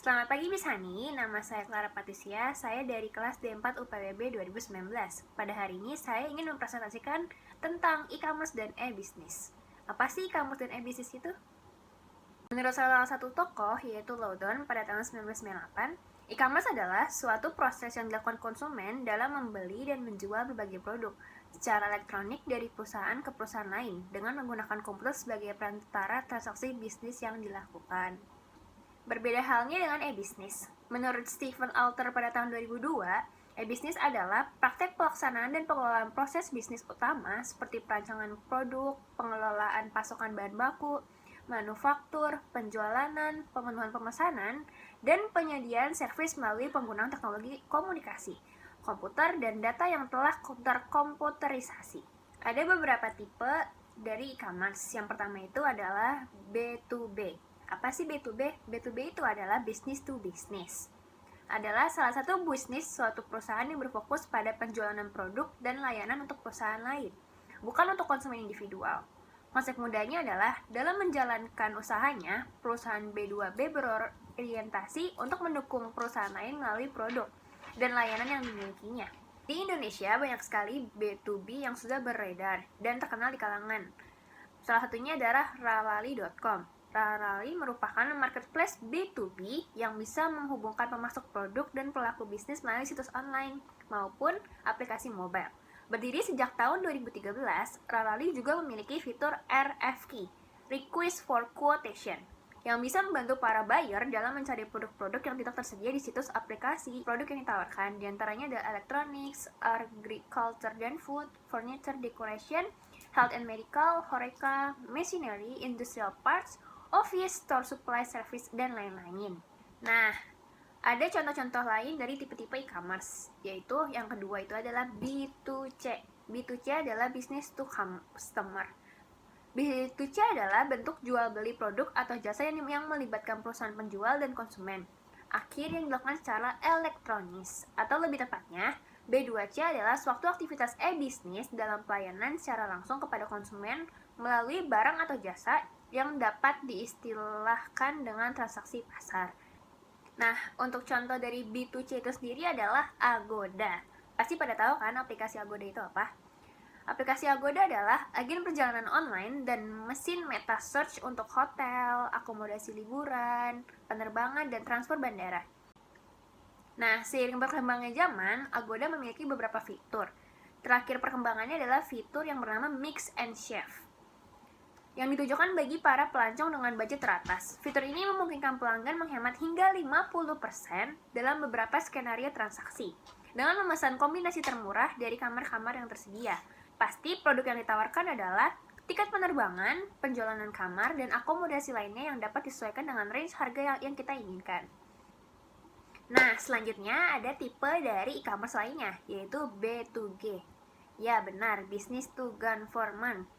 Selamat pagi Bisani, nama saya Clara Patricia, saya dari kelas D4 UPWB 2019. Pada hari ini saya ingin mempresentasikan tentang e-commerce dan e-business. Apa sih e-commerce dan e-business itu? Menurut salah satu tokoh, yaitu Loudon pada tahun 1998, e-commerce adalah suatu proses yang dilakukan konsumen dalam membeli dan menjual berbagai produk secara elektronik dari perusahaan ke perusahaan lain dengan menggunakan komputer sebagai perantara transaksi bisnis yang dilakukan. Berbeda halnya dengan e-business. Menurut Stephen Alter pada tahun 2002, e-business adalah praktek pelaksanaan dan pengelolaan proses bisnis utama seperti perancangan produk, pengelolaan pasokan bahan baku, manufaktur, penjualan, pemenuhan pemesanan, dan penyediaan servis melalui penggunaan teknologi komunikasi, komputer, dan data yang telah terkomputerisasi. Ada beberapa tipe dari e-commerce. Yang pertama itu adalah B2B. Apa sih B2B? B2B itu adalah business to business. Adalah salah satu bisnis suatu perusahaan yang berfokus pada penjualan produk dan layanan untuk perusahaan lain, bukan untuk konsumen individual. Konsep mudahnya adalah dalam menjalankan usahanya, perusahaan B2B berorientasi untuk mendukung perusahaan lain melalui produk dan layanan yang dimilikinya. Di Indonesia banyak sekali B2B yang sudah beredar dan terkenal di kalangan. Salah satunya adalah ralali.com. Ralali merupakan marketplace B2B yang bisa menghubungkan pemasok produk dan pelaku bisnis melalui situs online maupun aplikasi mobile. Berdiri sejak tahun 2013, Ralali juga memiliki fitur RFQ, Request for Quotation, yang bisa membantu para buyer dalam mencari produk-produk yang tidak tersedia di situs aplikasi produk yang ditawarkan. Di antaranya ada electronics, agriculture dan food, furniture decoration, health and medical, horeca, machinery, industrial parts, office, store supply service, dan lain-lain. Nah, ada contoh-contoh lain dari tipe-tipe e-commerce, yaitu yang kedua itu adalah B2C. B2C adalah business to customer. B2C adalah bentuk jual beli produk atau jasa yang melibatkan perusahaan penjual dan konsumen. Akhir yang dilakukan secara elektronis, atau lebih tepatnya, B2C adalah suatu aktivitas e-bisnis dalam pelayanan secara langsung kepada konsumen melalui barang atau jasa yang dapat diistilahkan dengan transaksi pasar. Nah, untuk contoh dari B2C itu sendiri adalah Agoda. Pasti pada tahu kan aplikasi Agoda itu apa? Aplikasi Agoda adalah agen perjalanan online dan mesin meta search untuk hotel, akomodasi liburan, penerbangan, dan transfer bandara. Nah, seiring berkembangnya zaman, Agoda memiliki beberapa fitur. Terakhir perkembangannya adalah fitur yang bernama Mix and Chef, yang ditujukan bagi para pelancong dengan budget teratas. Fitur ini memungkinkan pelanggan menghemat hingga 50% dalam beberapa skenario transaksi dengan memesan kombinasi termurah dari kamar-kamar yang tersedia. Pasti produk yang ditawarkan adalah tiket penerbangan, penjualan kamar, dan akomodasi lainnya yang dapat disesuaikan dengan range harga yang kita inginkan. Nah, selanjutnya ada tipe dari e-commerce lainnya, yaitu B2G. Ya benar, business to government.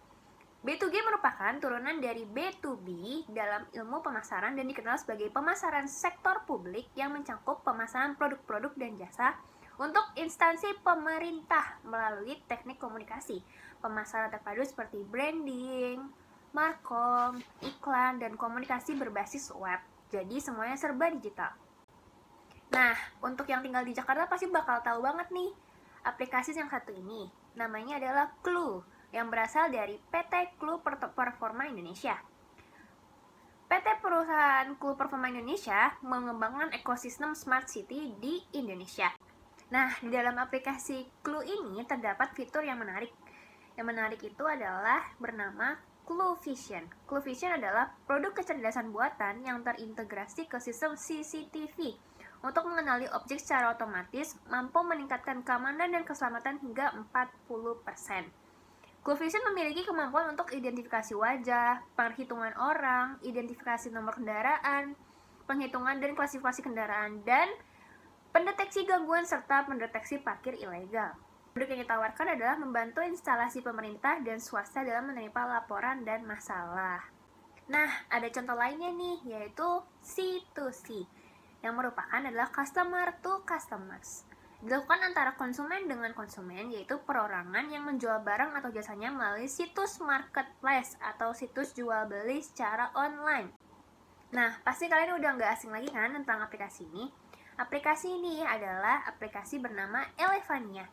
B2G merupakan turunan dari B2B dalam ilmu pemasaran dan dikenal sebagai pemasaran sektor publik yang mencakup pemasaran produk-produk dan jasa untuk instansi pemerintah melalui teknik komunikasi. Pemasaran terpadu seperti branding, markom, iklan, dan komunikasi berbasis web. Jadi semuanya serba digital. Nah, untuk yang tinggal di Jakarta pasti bakal tahu banget nih aplikasi yang satu ini. Namanya adalah Clue, yang berasal dari PT Clue Performa Indonesia. PT perusahaan Clue Performa Indonesia mengembangkan ekosistem Smart City di Indonesia. Nah, di dalam aplikasi Clue ini terdapat fitur yang menarik. Yang menarik itu adalah bernama Clue Vision. Clue Vision adalah produk kecerdasan buatan yang terintegrasi ke sistem CCTV untuk mengenali objek secara otomatis, mampu meningkatkan keamanan dan keselamatan hingga 40%. Clue Vision memiliki kemampuan untuk identifikasi wajah, perhitungan orang, identifikasi nomor kendaraan, penghitungan dan klasifikasi kendaraan, dan pendeteksi gangguan serta pendeteksi parkir ilegal. Produk yang ditawarkan adalah membantu instalasi pemerintah dan swasta dalam menerima laporan dan masalah. Nah, ada contoh lainnya nih, yaitu C2C, yang merupakan adalah customer to customers. Dilakukan antara konsumen dengan konsumen, yaitu perorangan yang menjual barang atau jasanya melalui situs marketplace atau situs jual beli secara online. Nah, pasti kalian udah nggak asing lagi kan tentang aplikasi ini? Aplikasi ini adalah aplikasi bernama Elevania.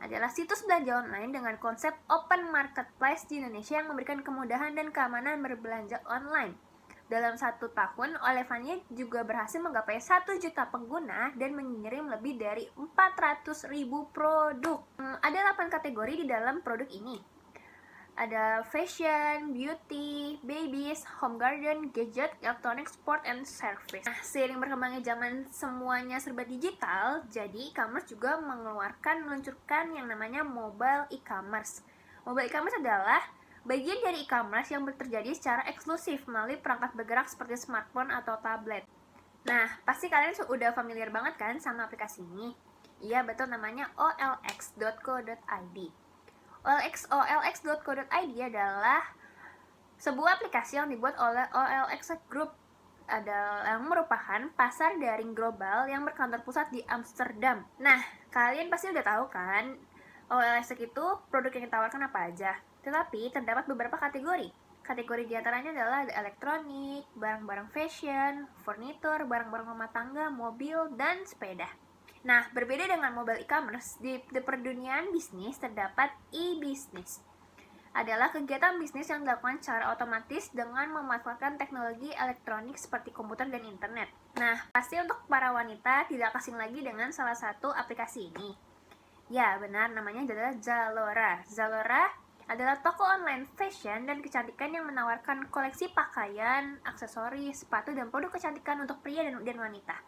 Adalah situs belanja online dengan konsep open marketplace di Indonesia yang memberikan kemudahan dan keamanan berbelanja online. Dalam 1 tahun, Elevania juga berhasil menggapai 1 juta pengguna dan mengirim lebih dari 400.000 produk. Ada 8 kategori di dalam produk ini. Ada fashion, beauty, babies, home garden, gadget, electronic, sport, and service. Nah, seiring berkembangnya zaman semuanya serba digital, jadi e-commerce juga meluncurkan yang namanya mobile e-commerce. Mobile e-commerce adalah bagian dari e-commerce yang terjadi secara eksklusif melalui perangkat bergerak seperti smartphone atau tablet. Nah, pasti kalian sudah familiar banget kan sama aplikasi ini? Iya, betul, namanya olx.co.id. olx.co.id adalah sebuah aplikasi yang dibuat oleh OLX Group, yang merupakan pasar daring global yang berkantor pusat di Amsterdam. Nah, kalian pasti udah tahu kan, OLX itu produk yang ditawarkan apa aja. Tetapi terdapat beberapa kategori. Kategori diantaranya adalah elektronik, barang-barang fashion, furnitur, barang-barang rumah tangga, mobil, dan sepeda. Nah, berbeda dengan mobile e-commerce, di perduniaan bisnis terdapat e-business. Adalah kegiatan bisnis yang dilakukan secara otomatis dengan memanfaatkan teknologi elektronik seperti komputer dan internet. Nah, pasti untuk para wanita tidak asing lagi dengan salah satu aplikasi ini. Ya, benar, namanya adalah Zalora. Zalora adalah toko online fashion dan kecantikan yang menawarkan koleksi pakaian, aksesoris, sepatu, dan produk kecantikan untuk pria dan wanita.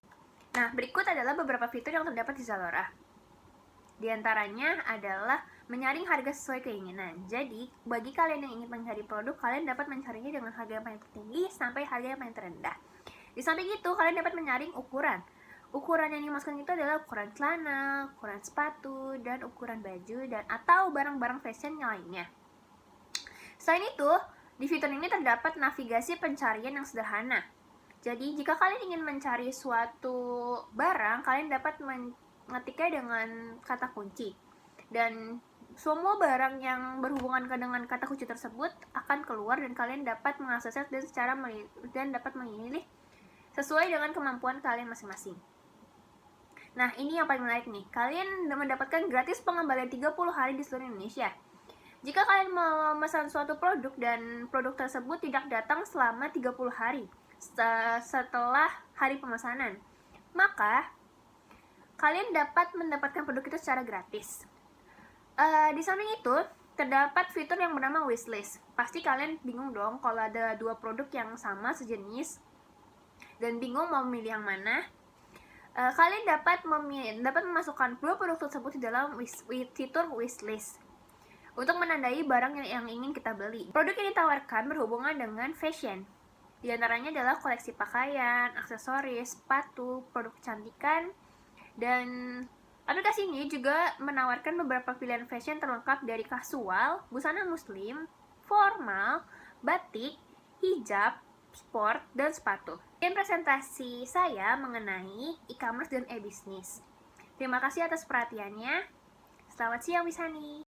Nah, berikut adalah beberapa fitur yang terdapat di Zalora. Di antaranya adalah menyaring harga sesuai keinginan. Jadi, bagi kalian yang ingin mencari produk, kalian dapat mencarinya dengan harga yang paling tertinggi sampai harga yang paling terendah. Di samping itu, kalian dapat menyaring ukuran. Ukuran yang dimasukkan itu adalah ukuran celana, ukuran sepatu, dan ukuran baju, dan atau barang-barang fashion yang lainnya. Selain itu, di fitur ini terdapat navigasi pencarian yang sederhana. Jadi, jika kalian ingin mencari suatu barang, kalian dapat mengetiknya dengan kata kunci. Dan semua barang yang berhubungan dengan kata kunci tersebut akan keluar dan kalian dapat mengaksesnya dan dapat memilih sesuai dengan kemampuan kalian masing-masing. Nah, ini yang paling menarik nih. Kalian mendapatkan gratis pengembalian 30 hari di seluruh Indonesia. Jika kalian memesan suatu produk dan produk tersebut tidak datang selama 30 hari setelah hari pemesanan, maka kalian dapat mendapatkan produk itu secara gratis. Di samping itu, terdapat fitur yang bernama wishlist. Pasti kalian bingung dong kalau ada 2 produk yang sama sejenis dan bingung mau memilih yang mana. Kalian dapat memasukkan 2 produk tersebut di dalam fitur wishlist untuk menandai barang yang ingin kita beli. Produk yang ditawarkan berhubungan dengan fashion. Di antaranya adalah koleksi pakaian, aksesoris, sepatu, produk kecantikan, dan aplikasi ini juga menawarkan beberapa pilihan fashion terlengkap dari kasual, busana muslim, formal, batik, hijab, sport, dan sepatu. Ini presentasi saya mengenai e-commerce dan e-business. Terima kasih atas perhatiannya. Selamat siang, Wisani.